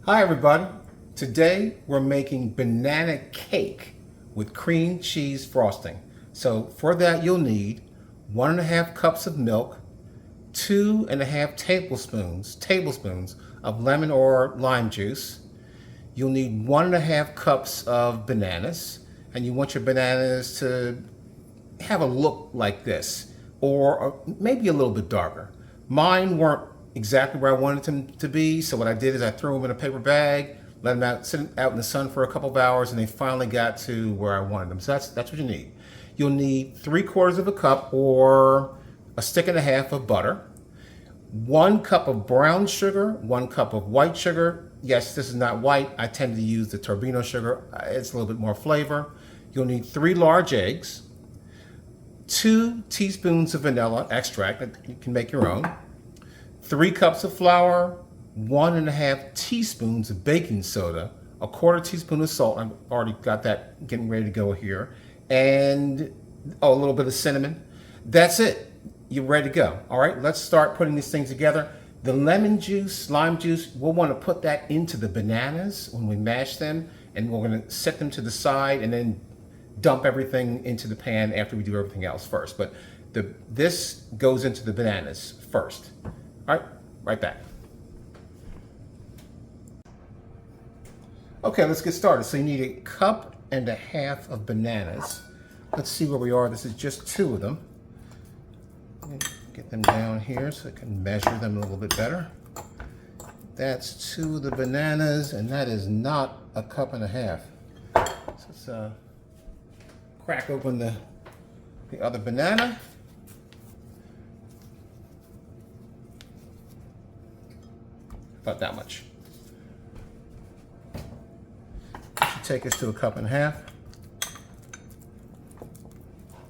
Hi everybody. Today we're making banana cake with cream cheese frosting. So for that you'll need 1.5 cups of milk, 2.5 tablespoons of lemon or lime juice. You'll need 1.5 cups of bananas, and you want your bananas to have a look like this, or maybe a little bit darker. Mine weren't exactly where I wanted them to be, so what I did is I threw them in a paper bag, let them sit out in the sun for a couple of hours, and they finally got to where I wanted them. So that's what you need. You'll need 3/4 of a cup or a stick and a half of butter, 1 cup of brown sugar, 1 cup of white sugar. Yes, this is not white. I tend to use the turbino sugar. It's a little bit more flavor. You'll need 3 large eggs, 2 teaspoons of vanilla extract that you can make your own, 3 cups of flour, 1.5 teaspoons of baking soda, 1/4 teaspoon of salt. I've already got that getting ready to go here, and a little bit of cinnamon. That's it. You're ready to go. All right, let's start putting these things together. The lemon juice, lime juice, we'll want to put that into the bananas when we mash them, and we're going to set them to the side and then dump everything into the pan after we do everything else first. But this goes into the bananas first. All right, right back. Okay, let's get started. So you need 1.5 cups of bananas. Let's see where we are. This is just 2 of them. Let me get them down here so I can measure them a little bit better. That's 2 of the bananas, and that is not 1.5 cups. So let's crack open the other banana. About that much. Should take us to 1.5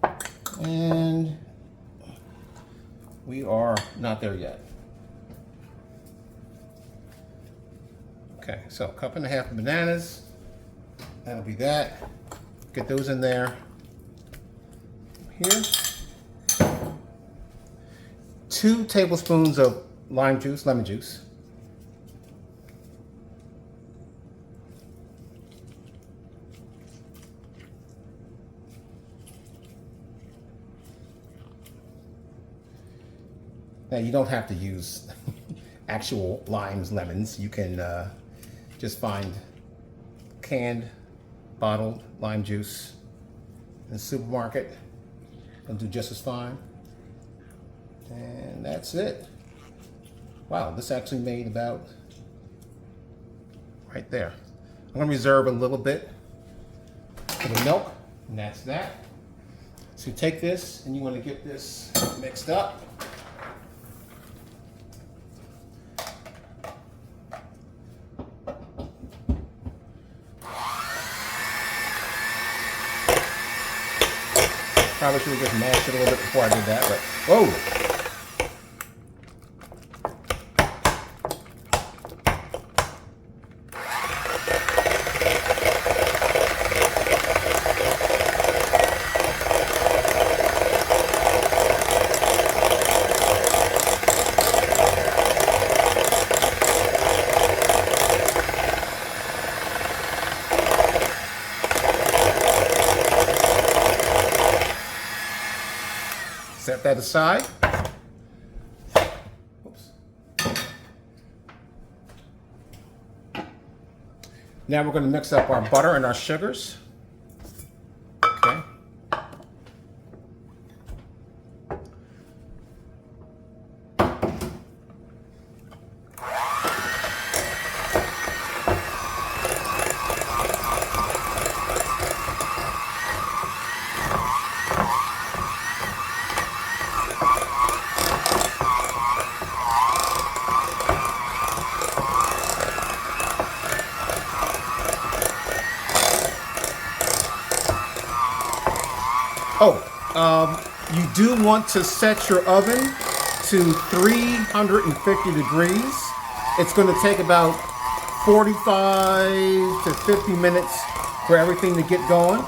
cups. And we are not there yet. Okay, so 1.5 cups of bananas. That'll be that. Get those in there. Here. 2 tablespoons of lemon juice. Now you don't have to use actual lemons. You can just find canned, bottled lime juice in the supermarket. It'll do just as fine. And that's it. Wow, this actually made about right there. I'm gonna reserve a little bit for the milk, and that's that. So you take this and you wanna get this mixed up. Probably should have just mashed it a little bit before I did that, but whoa! Set that aside. Oops. Now we're going to mix up our butter and our sugars. Okay. You do want to set your oven to 350 degrees. It's going to take about 45 to 50 minutes for everything to get going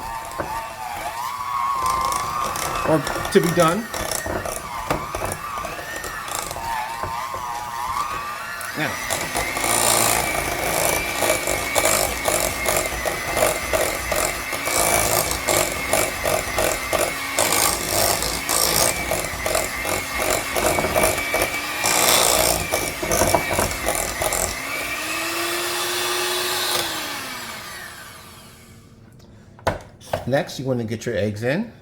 or to be done. Now, Next, you want to get your eggs in.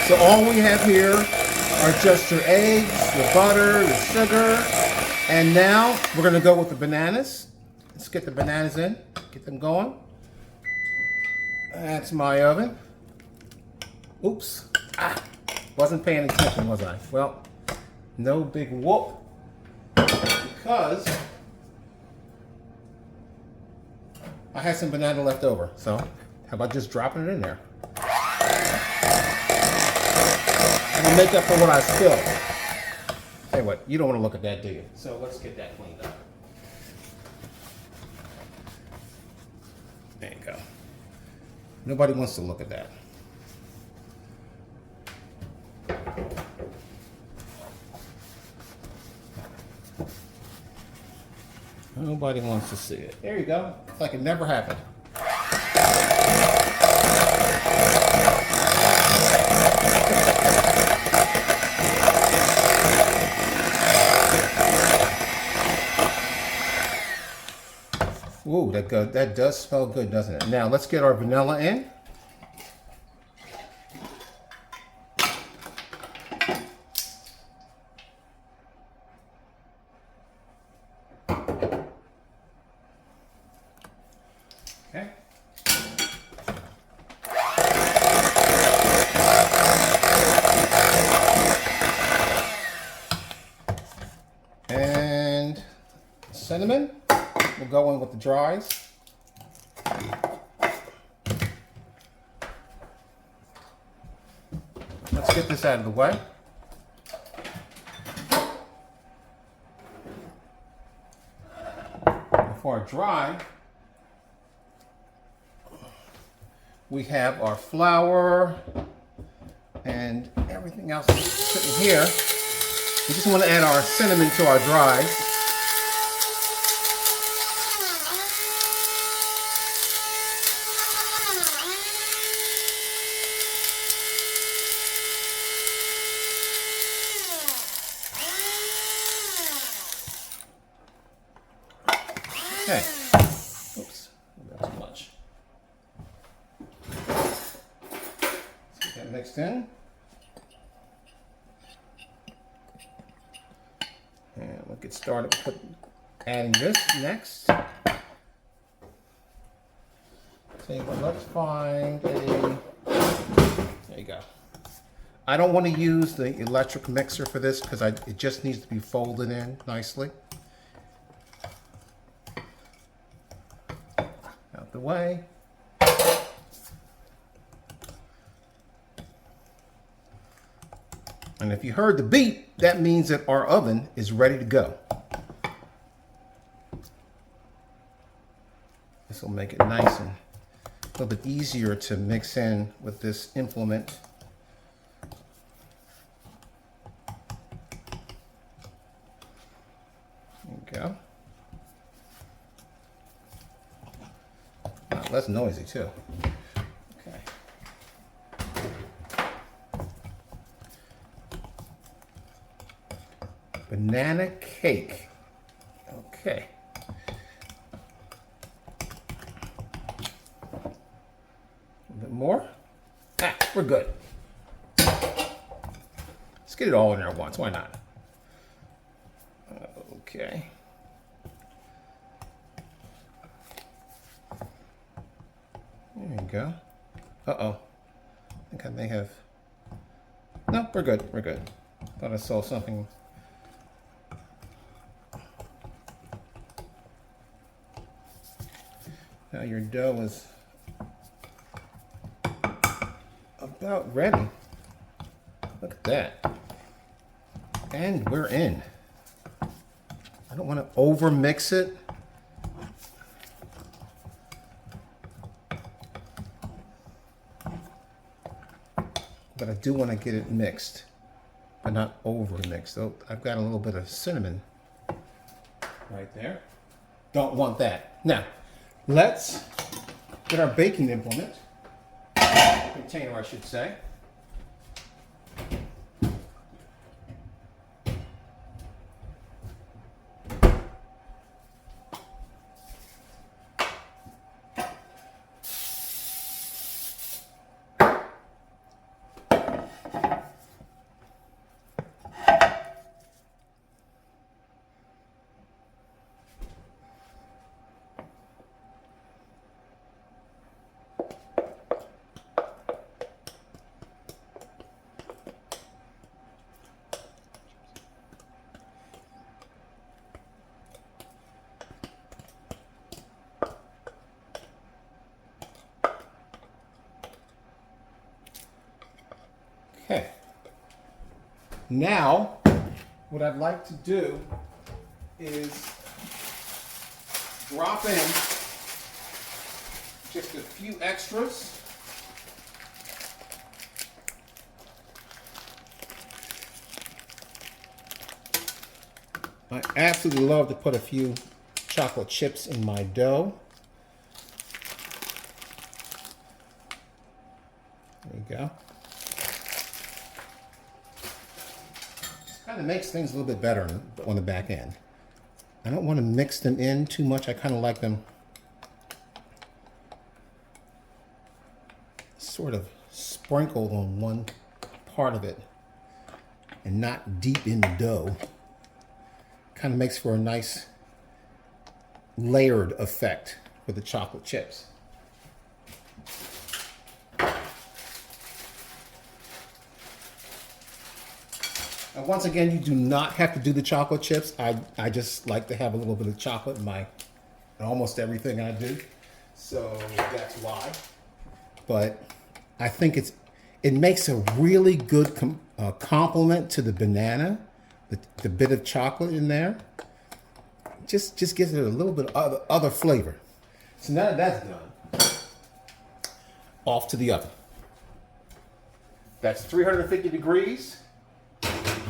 So all we have here are just your eggs, your butter, your sugar, and now we're gonna go with the bananas. Let's get the bananas in, get them going. That's my oven. Oops, wasn't paying attention, was I? Well, no big whoop, because I had some banana left over. So how about just dropping it in there? And make up for what I spilled. Tell you what, you don't want to look at that, do you? So let's get that cleaned up. There you go. Nobody wants to look at that. Nobody wants to see it. There you go. It's like it never happened. Ooh, that does smell good, doesn't it? Now let's get our vanilla in. Okay. And cinnamon. We'll go in with the dries. Let's get this out of the way. For our dry, we have our flour and everything else sitting here. We just want to add our cinnamon to our dries. Okay. Oops, that's too much. Let's get that mixed in. And we'll get started adding this next. Tell you what, let's find a, there you go. I don't want to use the electric mixer for this because it just needs to be folded in nicely. Out the way. And if you heard the beep, that means that our oven is ready to go. This will make it nice and a little bit easier to mix in with this implement. There you go. Less noisy too. Okay. Banana cake. Okay. A bit more. We're good. Let's get it all in there at once. Why not? Okay. There you go. Uh-oh. I think I may have... No, we're good. We're good. Thought I saw something. Now your dough is about ready. Look at that. And we're in. I don't want to over mix it. But I do want to get it mixed, but not over mixed. So I've got a little bit of cinnamon right there. Don't want that. Now, let's get our baking implement, container I should say. Okay. Now, what I'd like to do is drop in just a few extras. I absolutely love to put a few chocolate chips in my dough. There you go. Kind of makes things a little bit better on the back end. I don't want to mix them in too much. I kind of like them sort of sprinkled on one part of it and not deep in the dough. Kind of makes for a nice layered effect with the chocolate chips. And once again, you do not have to do the chocolate chips. I just like to have a little bit of chocolate in almost everything I do. So that's why. But I think it makes a really good complement to the banana, the bit of chocolate in there. Just gives it a little bit of other flavor. So now that that's done, off to the oven. That's 350 degrees.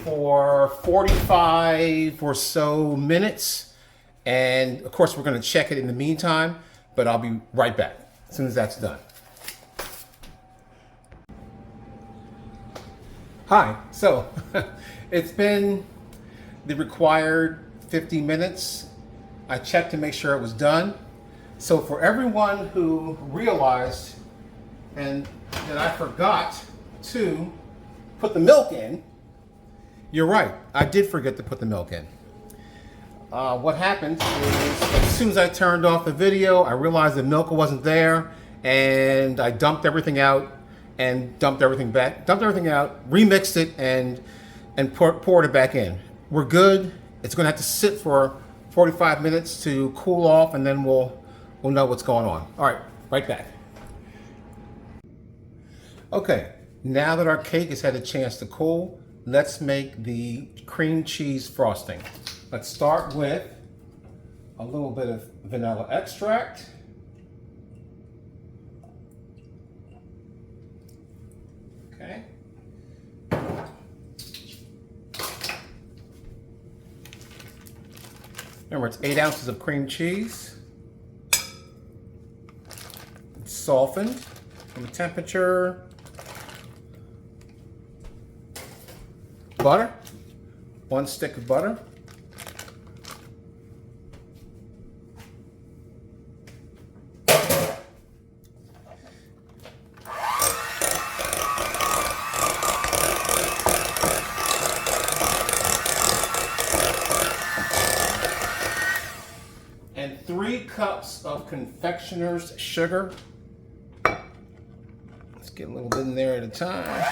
For 45 or so minutes. And of course, we're going to check it in the meantime, but I'll be right back as soon as that's done. Hi, so it's been the required 50 minutes. I checked to make sure it was done. So for everyone who realized and that I forgot to put the milk in, you're right, I did forget to put the milk in. What happened is, as soon as I turned off the video, I realized the milk wasn't there, and I dumped everything out, and dumped everything out, remixed it, and poured it back in. We're good. It's gonna have to sit for 45 minutes to cool off, and then we'll know what's going on. All right, right back. Okay, now that our cake has had a chance to cool, let's make the cream cheese frosting. Let's start with a little bit of vanilla extract. Okay. Remember, it's 8 ounces of cream cheese. It's softened from the temperature. Butter, 1 stick of butter. And 3 cups of confectioner's sugar. Let's get a little bit in there at a time.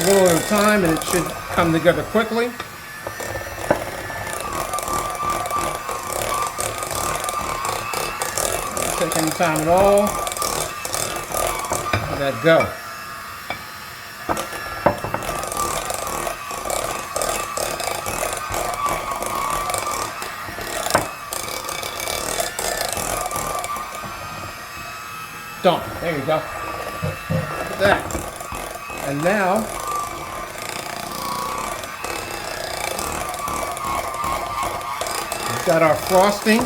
a little at a time and it should come together quickly. Don't take any time at all. Let that go. Done. There you go. Look at that. And now, we've got our frosting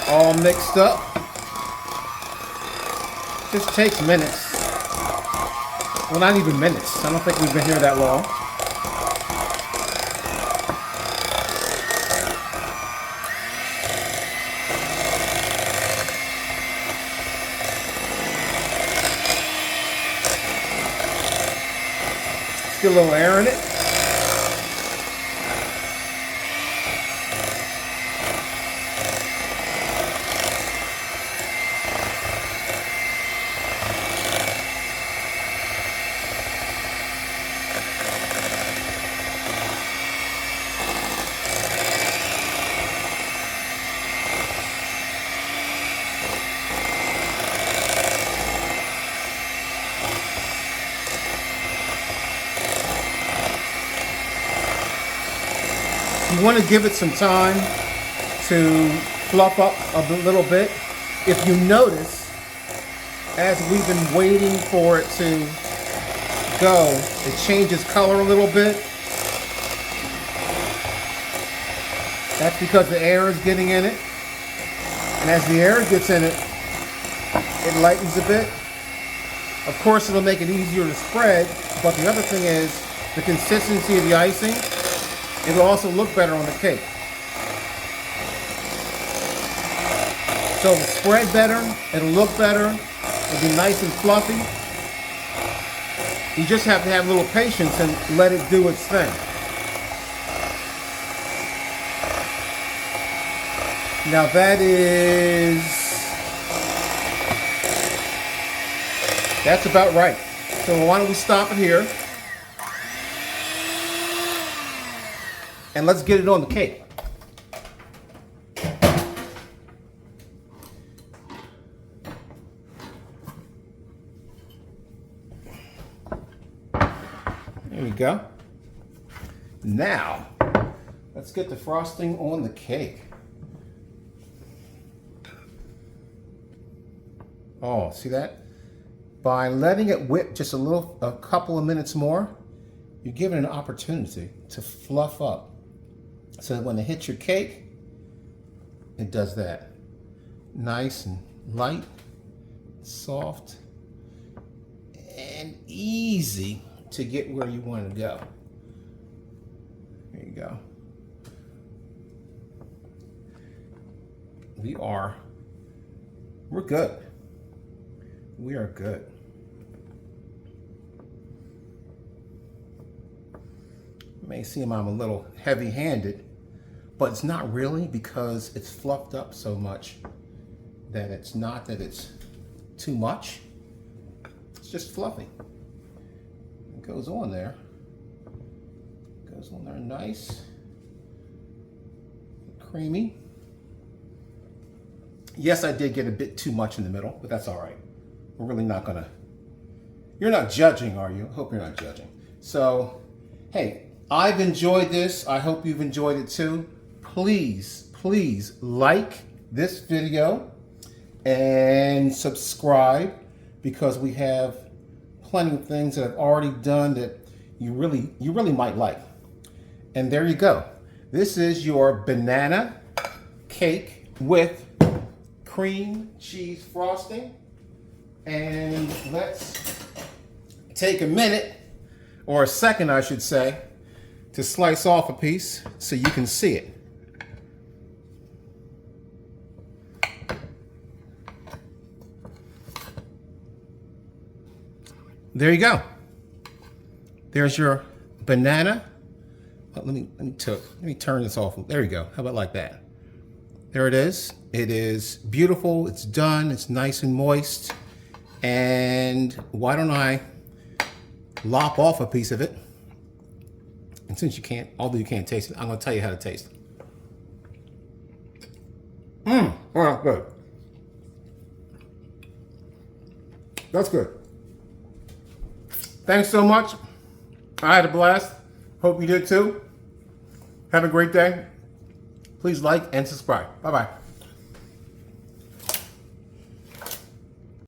all mixed up. Just takes minutes. Well, not even minutes. I don't think we've been here that long. Get a little air in it. You want to give it some time to fluff up a little bit. If you notice, as we've been waiting for it to go, it changes color a little bit. That's because the air is getting in it. And as the air gets in it, it lightens a bit. Of course, it'll make it easier to spread, but the other thing is the consistency of the icing. It'll also look better on the cake. So it'll spread better, it'll look better, it'll be nice and fluffy. You just have to have a little patience and let it do its thing. Now that's about right. So why don't we stop it here? And let's get it on the cake. There we go. Now, let's get the frosting on the cake. Oh, see that? By letting it whip just a couple of minutes more, you're given an opportunity to fluff up. So that when it hits your cake, it does that. Nice and light, soft, and easy to get where you want to go. There you go. We're good. We are good. You may seem I'm a little heavy-handed, but it's not really, because it's fluffed up so much that it's not that it's too much. It's just fluffy. It goes on there. Goes on there nice, creamy. Yes, I did get a bit too much in the middle, but that's all right. We're really not gonna, you're not judging, are you? I hope you're not judging. So, hey, I've enjoyed this. I hope you've enjoyed it too. Please, please like this video and subscribe, because we have plenty of things that I've already done that you really might like. And there you go. This is your banana cake with cream cheese frosting. And let's take a minute, or a second I should say, to slice off a piece so you can see it. There you go. There's your banana. Let me turn this off. There you go. How about like that? There it is. It is beautiful. It's done. It's nice and moist. And why don't I lop off a piece of it. And since you can't, although you can't taste it, I'm going to tell you how to taste. Well, good. That's good. Thanks so much. I had a blast. Hope you did too. Have a great day. Please like and subscribe. Bye-bye.